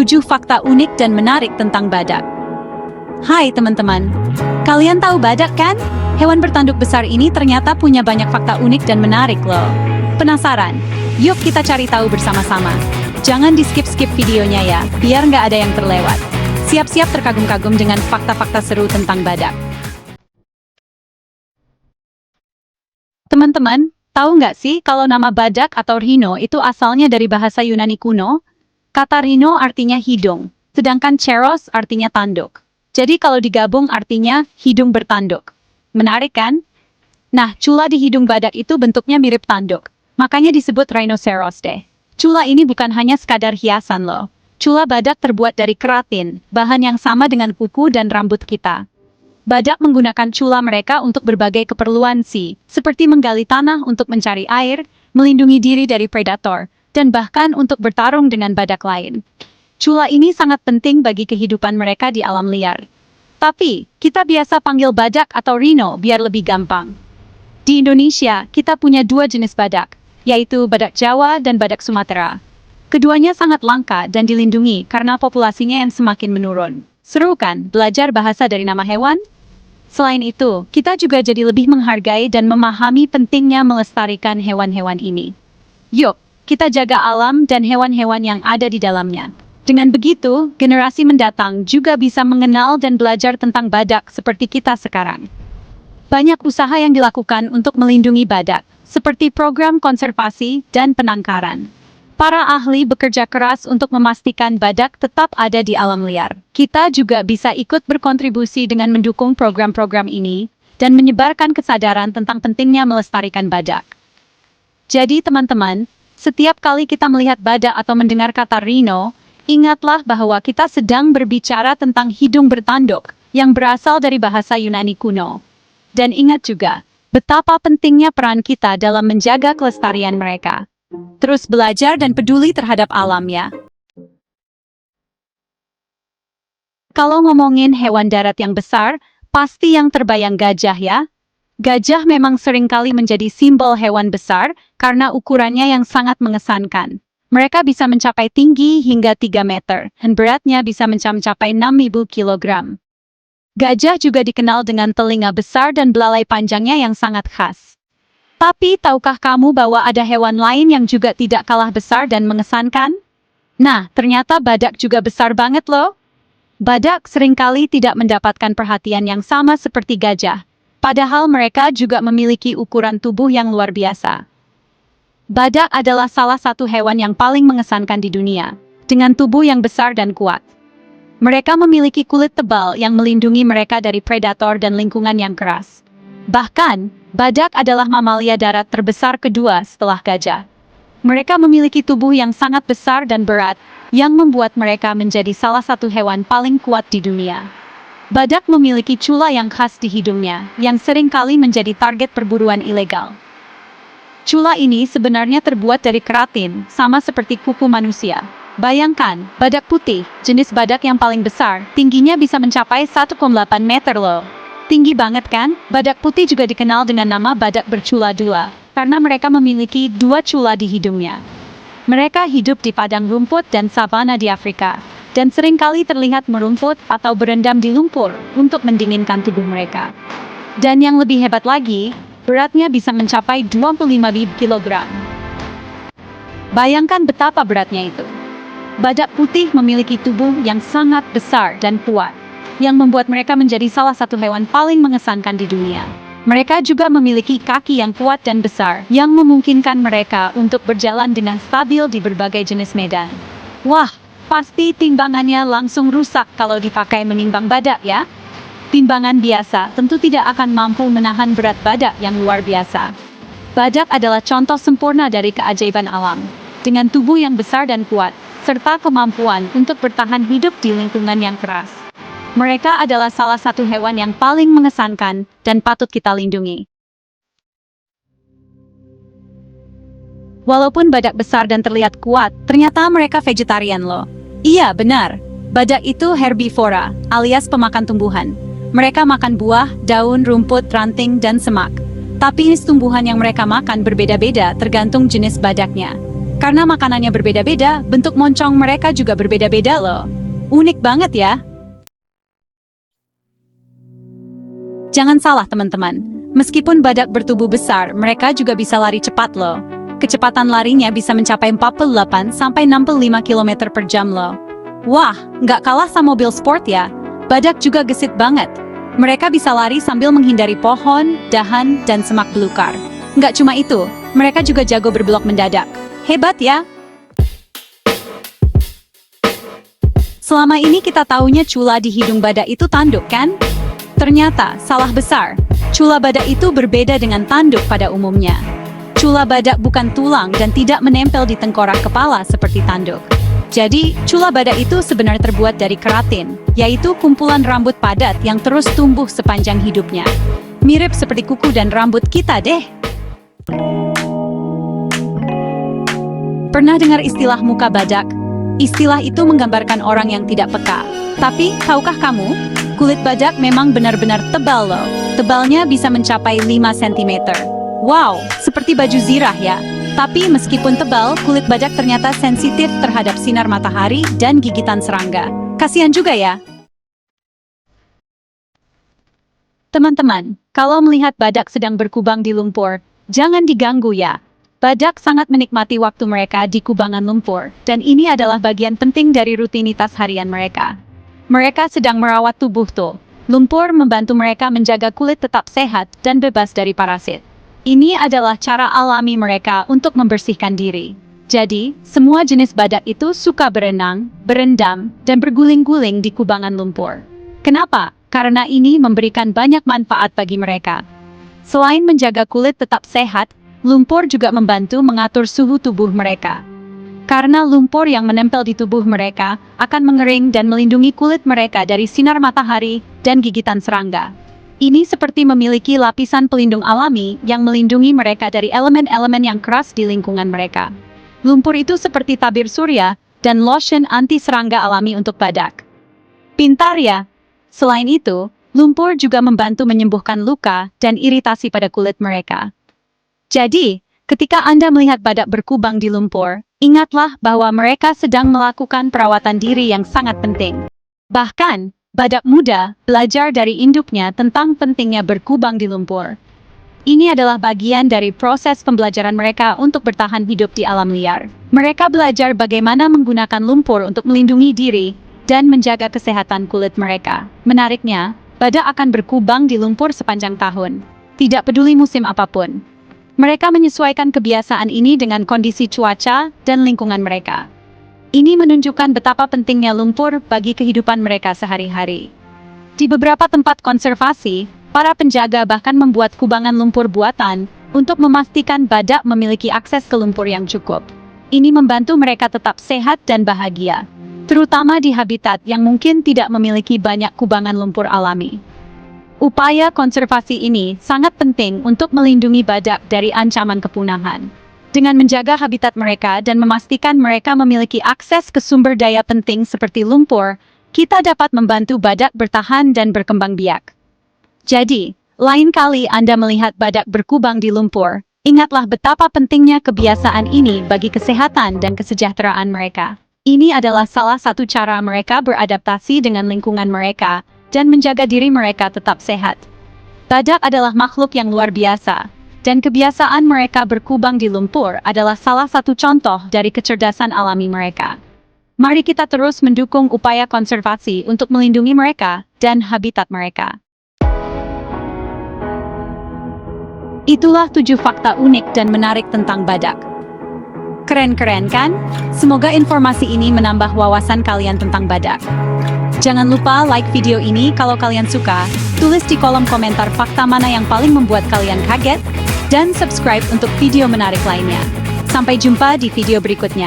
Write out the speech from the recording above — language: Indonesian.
7 fakta unik dan menarik tentang badak. Hai teman-teman, kalian tahu badak kan? Hewan bertanduk besar ini ternyata punya banyak fakta unik dan menarik loh. Penasaran? Yuk kita cari tahu bersama-sama. Jangan di-skip-skip videonya ya, biar nggak ada yang terlewat. Siap-siap terkagum-kagum dengan fakta-fakta seru tentang badak. Teman-teman, tahu nggak sih kalau nama badak atau rhino itu asalnya dari bahasa Yunani kuno? Kata rhino artinya hidung, sedangkan cheros artinya tanduk. Jadi kalau digabung artinya hidung bertanduk. Menarik kan? Nah, cula di hidung badak itu bentuknya mirip tanduk, makanya disebut rhinoceros deh. Cula ini bukan hanya sekadar hiasan loh. Cula badak terbuat dari keratin, bahan yang sama dengan kuku dan rambut kita. Badak menggunakan cula mereka untuk berbagai keperluan sih, seperti menggali tanah untuk mencari air, melindungi diri dari predator, dan bahkan untuk bertarung dengan badak lain. Cula ini sangat penting bagi kehidupan mereka di alam liar. Tapi, kita biasa panggil badak atau rhino biar lebih gampang. Di Indonesia, kita punya 2 jenis badak, yaitu badak Jawa dan badak Sumatera. Keduanya sangat langka dan dilindungi karena populasinya yang semakin menurun. Seru kan belajar bahasa dari nama hewan? Selain itu, kita juga jadi lebih menghargai dan memahami pentingnya melestarikan hewan-hewan ini. Yuk, kita jaga alam dan hewan-hewan yang ada di dalamnya. Dengan begitu, generasi mendatang juga bisa mengenal dan belajar tentang badak seperti kita sekarang. Banyak usaha yang dilakukan untuk melindungi badak, seperti program konservasi dan penangkaran. Para ahli bekerja keras untuk memastikan badak tetap ada di alam liar. Kita juga bisa ikut berkontribusi dengan mendukung program-program ini dan menyebarkan kesadaran tentang pentingnya melestarikan badak. Jadi teman-teman, setiap kali kita melihat badak atau mendengar kata rhino, ingatlah bahwa kita sedang berbicara tentang hidung bertanduk yang berasal dari bahasa Yunani kuno. Dan ingat juga, betapa pentingnya peran kita dalam menjaga kelestarian mereka. Terus belajar dan peduli terhadap alam ya. Kalau ngomongin hewan darat yang besar, pasti yang terbayang gajah ya. Gajah memang seringkali menjadi simbol hewan besar karena ukurannya yang sangat mengesankan. Mereka bisa mencapai tinggi hingga 3 meter, dan beratnya bisa mencapai 6.000 kilogram. Gajah juga dikenal dengan telinga besar dan belalai panjangnya yang sangat khas. Tapi, tahukah kamu bahwa ada hewan lain yang juga tidak kalah besar dan mengesankan? Nah, ternyata badak juga besar banget loh. Badak seringkali tidak mendapatkan perhatian yang sama seperti gajah, padahal mereka juga memiliki ukuran tubuh yang luar biasa. Badak adalah salah satu hewan yang paling mengesankan di dunia, dengan tubuh yang besar dan kuat. Mereka memiliki kulit tebal yang melindungi mereka dari predator dan lingkungan yang keras. Bahkan, badak adalah mamalia darat terbesar kedua setelah gajah. Mereka memiliki tubuh yang sangat besar dan berat, yang membuat mereka menjadi salah satu hewan paling kuat di dunia. Badak memiliki cula yang khas di hidungnya, yang seringkali menjadi target perburuan ilegal. Cula ini sebenarnya terbuat dari keratin, sama seperti kuku manusia. Bayangkan, badak putih, jenis badak yang paling besar, tingginya bisa mencapai 1,8 meter loh. Tinggi banget kan? Badak putih juga dikenal dengan nama badak bercula 2, karena mereka memiliki 2 cula di hidungnya. Mereka hidup di padang rumput dan savana di Afrika, dan seringkali terlihat merumput atau berendam di lumpur untuk mendinginkan tubuh mereka. Dan yang lebih hebat lagi, beratnya bisa mencapai 25.000 kg. Bayangkan betapa beratnya itu. Badak putih memiliki tubuh yang sangat besar dan kuat, yang membuat mereka menjadi salah satu hewan paling mengesankan di dunia. Mereka juga memiliki kaki yang kuat dan besar, yang memungkinkan mereka untuk berjalan dengan stabil di berbagai jenis medan. Wah, pasti timbangannya langsung rusak kalau dipakai menimbang badak ya. Timbangan biasa tentu tidak akan mampu menahan berat badak yang luar biasa. Badak adalah contoh sempurna dari keajaiban alam, dengan tubuh yang besar dan kuat, serta kemampuan untuk bertahan hidup di lingkungan yang keras. Mereka adalah salah satu hewan yang paling mengesankan dan patut kita lindungi. Walaupun badak besar dan terlihat kuat, ternyata mereka vegetarian loh. Iya, benar. Badak itu herbivora, alias pemakan tumbuhan. Mereka makan buah, daun, rumput, ranting, dan semak. Tapi jenis tumbuhan yang mereka makan berbeda-beda tergantung jenis badaknya. Karena makanannya berbeda-beda, bentuk moncong mereka juga berbeda-beda loh. Unik banget ya. Jangan salah teman-teman, meskipun badak bertubuh besar, mereka juga bisa lari cepat loh. Kecepatan larinya bisa mencapai 48-65 km per jam loh. Wah, nggak kalah sama mobil sport ya. Badak juga gesit banget. Mereka bisa lari sambil menghindari pohon, dahan, dan semak belukar. Nggak cuma itu, mereka juga jago berbelok mendadak. Hebat ya! Selama ini kita taunya cula di hidung badak itu tanduk kan? Ternyata salah besar. Cula badak itu berbeda dengan tanduk pada umumnya. Cula badak bukan tulang dan tidak menempel di tengkorak kepala seperti tanduk. Jadi, cula badak itu sebenarnya terbuat dari keratin, yaitu kumpulan rambut padat yang terus tumbuh sepanjang hidupnya. Mirip seperti kuku dan rambut kita deh. Pernah dengar istilah muka badak? Istilah itu menggambarkan orang yang tidak peka. Tapi, tahukah kamu? Kulit badak memang benar-benar tebal loh. Tebalnya bisa mencapai 5 cm. Wow, seperti baju zirah ya. Tapi meskipun tebal, kulit badak ternyata sensitif terhadap sinar matahari dan gigitan serangga. Kasihan juga ya. Teman-teman, kalau melihat badak sedang berkubang di lumpur, jangan diganggu ya. Badak sangat menikmati waktu mereka di kubangan lumpur, dan ini adalah bagian penting dari rutinitas harian mereka. Mereka sedang merawat tubuh tuh. Lumpur membantu mereka menjaga kulit tetap sehat dan bebas dari parasit. Ini adalah cara alami mereka untuk membersihkan diri. Jadi, semua jenis badak itu suka berenang, berendam, dan berguling-guling di kubangan lumpur. Kenapa? Karena ini memberikan banyak manfaat bagi mereka. Selain menjaga kulit tetap sehat, lumpur juga membantu mengatur suhu tubuh mereka. Karena lumpur yang menempel di tubuh mereka akan mengering dan melindungi kulit mereka dari sinar matahari dan gigitan serangga. Ini seperti memiliki lapisan pelindung alami yang melindungi mereka dari elemen-elemen yang keras di lingkungan mereka. Lumpur itu seperti tabir surya dan lotion anti serangga alami untuk badak. Pintar ya! Selain itu, lumpur juga membantu menyembuhkan luka dan iritasi pada kulit mereka. Jadi, ketika Anda melihat badak berkubang di lumpur, ingatlah bahwa mereka sedang melakukan perawatan diri yang sangat penting. Bahkan, badak muda belajar dari induknya tentang pentingnya berkubang di lumpur. Ini adalah bagian dari proses pembelajaran mereka untuk bertahan hidup di alam liar. Mereka belajar bagaimana menggunakan lumpur untuk melindungi diri dan menjaga kesehatan kulit mereka. Menariknya, badak akan berkubang di lumpur sepanjang tahun, tidak peduli musim apapun. Mereka menyesuaikan kebiasaan ini dengan kondisi cuaca dan lingkungan mereka. Ini menunjukkan betapa pentingnya lumpur bagi kehidupan mereka sehari-hari. Di beberapa tempat konservasi, para penjaga bahkan membuat kubangan lumpur buatan untuk memastikan badak memiliki akses ke lumpur yang cukup. Ini membantu mereka tetap sehat dan bahagia, terutama di habitat yang mungkin tidak memiliki banyak kubangan lumpur alami. Upaya konservasi ini sangat penting untuk melindungi badak dari ancaman kepunahan. Dengan menjaga habitat mereka dan memastikan mereka memiliki akses ke sumber daya penting seperti lumpur, kita dapat membantu badak bertahan dan berkembang biak. Jadi, lain kali Anda melihat badak berkubang di lumpur, ingatlah betapa pentingnya kebiasaan ini bagi kesehatan dan kesejahteraan mereka. Ini adalah salah satu cara mereka beradaptasi dengan lingkungan mereka dan menjaga diri mereka tetap sehat. Badak adalah makhluk yang luar biasa. Dan kebiasaan mereka berkubang di lumpur adalah salah satu contoh dari kecerdasan alami mereka. Mari kita terus mendukung upaya konservasi untuk melindungi mereka dan habitat mereka. Itulah 7 fakta unik dan menarik tentang badak. Keren-keren kan? Semoga informasi ini menambah wawasan kalian tentang badak. Jangan lupa like video ini kalau kalian suka, tulis di kolom komentar fakta mana yang paling membuat kalian kaget, dan subscribe untuk video menarik lainnya. Sampai jumpa di video berikutnya.